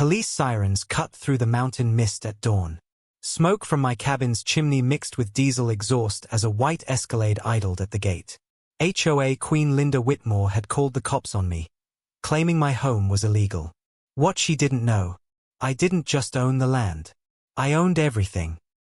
Police sirens cut through the mountain mist at dawn. Smoke from my cabin's chimney mixed with diesel exhaust as a white Escalade idled at the gate. HOA Queen Linda Whitmore had called the cops on me, claiming my home was illegal. What she didn't know, I didn't just own the land. I owned everything.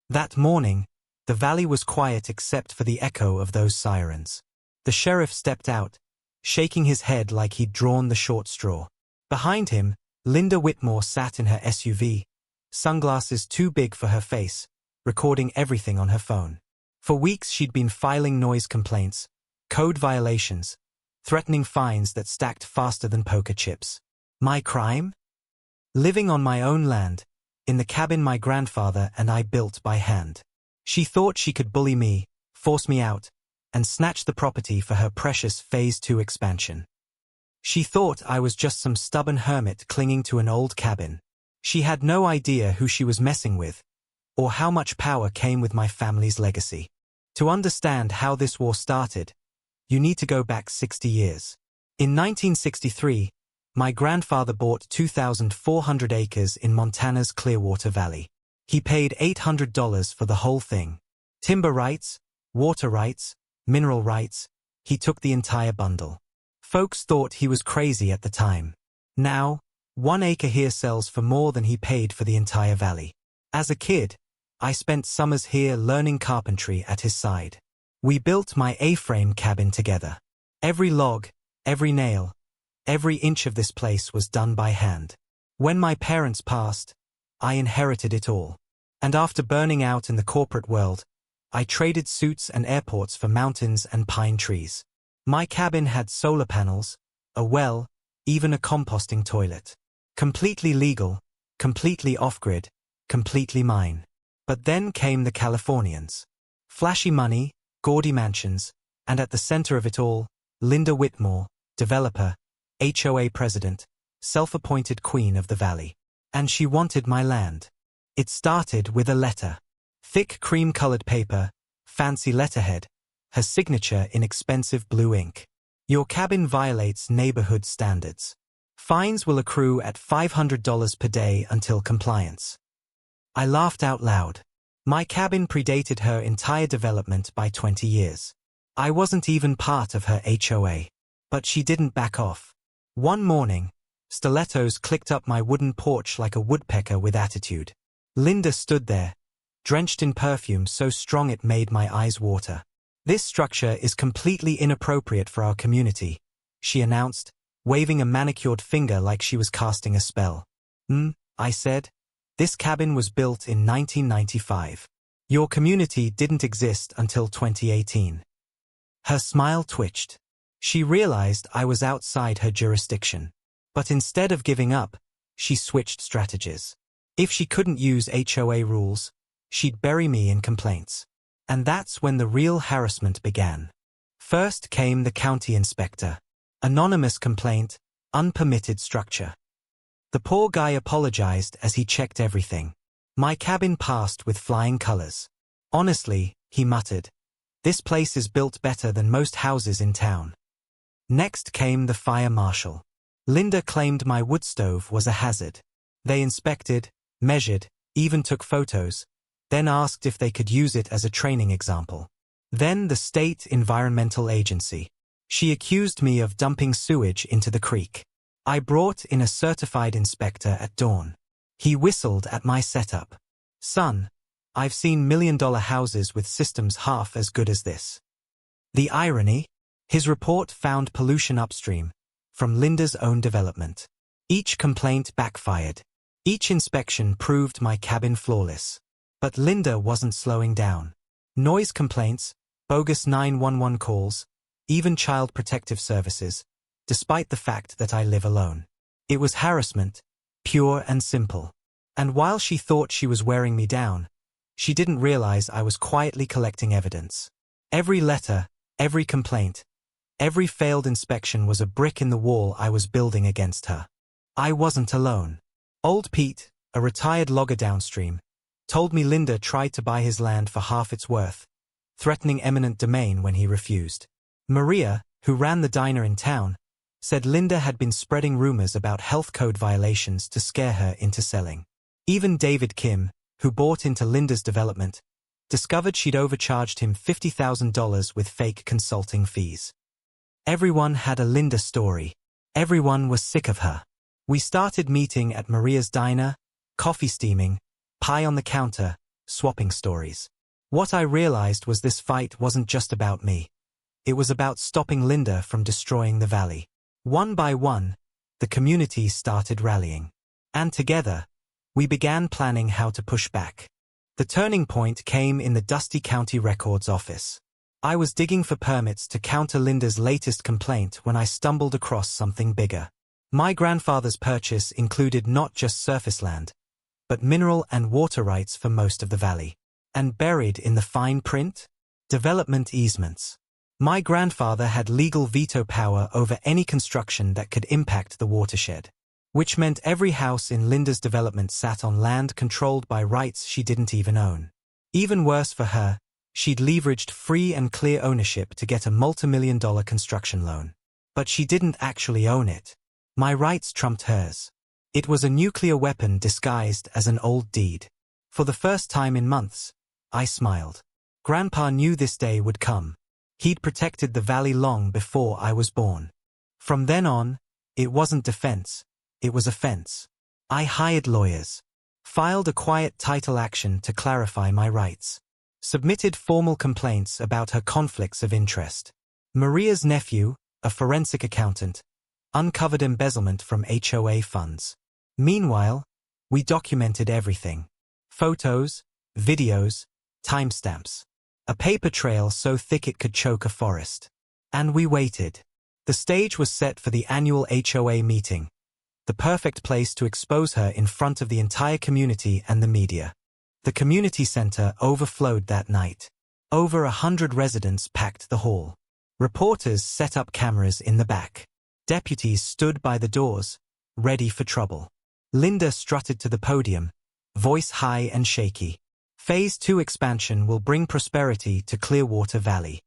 That morning, the valley was quiet except for the echo of those sirens. The sheriff stepped out, shaking his head like he'd drawn the short straw. Behind him, Linda Whitmore sat in her SUV, sunglasses too big for her face, recording everything on her phone. For weeks she'd been filing noise complaints, code violations, threatening fines that stacked faster than poker chips. My crime? Living on my own land, in the cabin my grandfather and I built by hand. She thought she could bully me, force me out, and snatch the property for her precious Phase 2 expansion. She thought I was just some stubborn hermit clinging to an old cabin. She had no idea who she was messing with, or how much power came with my family's legacy. To understand how this war started, you need to go back 60 years. In 1963, my grandfather bought 2,400 acres in Montana's Clearwater Valley. He paid $800 for the whole thing. Timber rights, water rights, mineral rights, he took the entire bundle. Folks thought he was crazy at the time. Now, 1 acre here sells for more than he paid for the entire valley. As a kid, I spent summers here learning carpentry at his side. We built my A-frame cabin together. Every log, every nail, every inch of this place was done by hand. When my parents passed, I inherited it all. And after burning out in the corporate world, I traded suits and airports for mountains and pine trees. My cabin had solar panels, a well, even a composting toilet. Completely legal, completely off-grid, completely mine. But then came the Californians. Flashy money, gaudy mansions, and at the center of it all, Linda Whitmore, developer, HOA president, self-appointed queen of the valley. And she wanted my land. It started with a letter. Thick cream-colored paper, fancy letterhead, her signature in expensive blue ink. Your cabin violates neighborhood standards. Fines will accrue at $500 per day until compliance. I laughed out loud. My cabin predated her entire development by 20 years. I wasn't even part of her HOA. But she didn't back off. One morning, stilettos clicked up my wooden porch like a woodpecker with attitude. Linda stood there, drenched in perfume so strong it made my eyes water. This structure is completely inappropriate for our community, she announced, waving a manicured finger like she was casting a spell. I said. This cabin was built in 1995. Your community didn't exist until 2018. Her smile twitched. She realized I was outside her jurisdiction. But instead of giving up, she switched strategies. If she couldn't use HOA rules, she'd bury me in complaints. And that's when the real harassment began. First came the county inspector. Anonymous complaint, unpermitted structure. The poor guy apologized as he checked everything. My cabin passed with flying colors. Honestly, he muttered, this place is built better than most houses in town. Next came the fire marshal. Linda claimed my wood stove was a hazard. They inspected, measured, even took photos, then asked if they could use it as a training example. Then the state environmental agency. She accused me of dumping sewage into the creek. I brought in a certified inspector at dawn. He whistled at my setup. Son, I've seen million-dollar houses with systems half as good as this. The irony? His report found pollution upstream, from Linda's own development. Each complaint backfired. Each inspection proved my cabin flawless. But Linda wasn't slowing down. Noise complaints, bogus 911 calls, even child protective services, despite the fact that I live alone. It was harassment, pure and simple. And while she thought she was wearing me down, she didn't realize I was quietly collecting evidence. Every letter, every complaint, every failed inspection was a brick in the wall I was building against her. I wasn't alone. Old Pete, a retired logger downstream, told me Linda tried to buy his land for half its worth, threatening eminent domain when he refused. Maria, who ran the diner in town, said Linda had been spreading rumors about health code violations to scare her into selling. Even David Kim, who bought into Linda's development, discovered she'd overcharged him $50,000 with fake consulting fees. Everyone had a Linda story. Everyone was sick of her. We started meeting at Maria's diner, coffee steaming, pie on the counter, swapping stories. What I realized was this fight wasn't just about me. It was about stopping Linda from destroying the valley. One by one, the community started rallying. And together, we began planning how to push back. The turning point came in the Dusty County Records office. I was digging for permits to counter Linda's latest complaint when I stumbled across something bigger. My grandfather's purchase included not just surface land, but mineral and water rights for most of the valley. And buried in the fine print? Development easements. My grandfather had legal veto power over any construction that could impact the watershed, which meant every house in Linda's development sat on land controlled by rights she didn't even own. Even worse for her, she'd leveraged free and clear ownership to get a multi-million-dollar construction loan. But she didn't actually own it. My rights trumped hers. It was a nuclear weapon disguised as an old deed. For the first time in months, I smiled. Grandpa knew this day would come. He'd protected the valley long before I was born. From then on, it wasn't defense, it was offense. I hired lawyers, filed a quiet title action to clarify my rights, submitted formal complaints about her conflicts of interest. Maria's nephew, a forensic accountant, uncovered embezzlement from HOA funds. Meanwhile, we documented everything. Photos, videos, timestamps. A paper trail so thick it could choke a forest. And we waited. The stage was set for the annual HOA meeting, the perfect place to expose her in front of the entire community and the media. The community center overflowed that night. Over 100 residents packed the hall. Reporters set up cameras in the back. Deputies stood by the doors, ready for trouble. Linda strutted to the podium, voice high and shaky. Phase 2 expansion will bring prosperity to Clearwater Valley.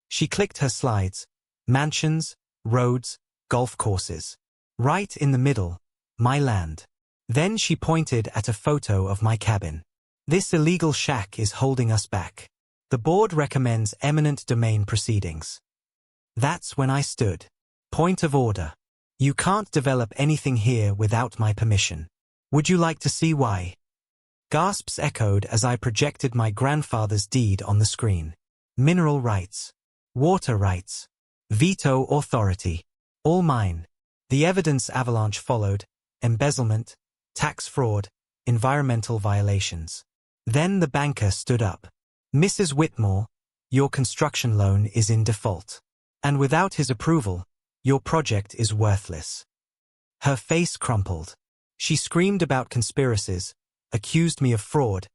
She clicked her slides. Mansions, roads, golf courses. Right in the middle, my land. Then she pointed at a photo of my cabin. This illegal shack is holding us back. The board recommends eminent domain proceedings. That's when I stood. Point of order. You can't develop anything here without my permission. Would you like to see why? Gasps echoed as I projected my grandfather's deed on the screen. Mineral rights. Water rights. Veto authority. All mine. The evidence avalanche followed. Embezzlement, tax fraud, environmental violations. Then the banker stood up. Mrs. Whitmore, your construction loan is in default. And without his approval, your project is worthless. Her face crumpled. She screamed about conspiracies, accused me of fraud,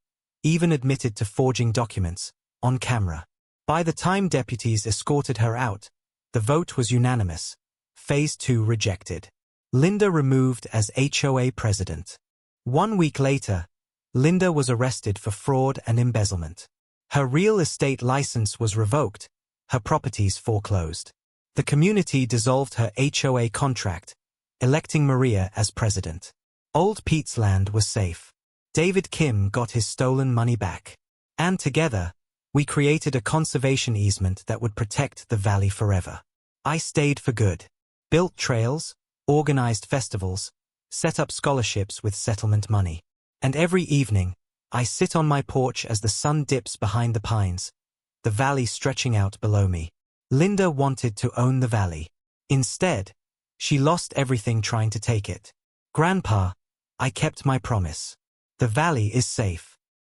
even admitted to forging documents, on camera. By the time deputies escorted her out, the vote was unanimous. Phase 2 rejected. Linda removed as HOA president. 1 week later, Linda was arrested for fraud and embezzlement. Her real estate license was revoked, her properties foreclosed. The community dissolved her HOA contract, electing Maria as president. Old Pete's land was safe. David Kim got his stolen money back. And together, we created a conservation easement that would protect the valley forever. I stayed for good. Built trails, organized festivals, set up scholarships with settlement money. And every evening, I sit on my porch as the sun dips behind the pines, the valley stretching out below me. Linda wanted to own the valley. Instead, she lost everything trying to take it. Grandpa, I kept my promise. The valley is safe.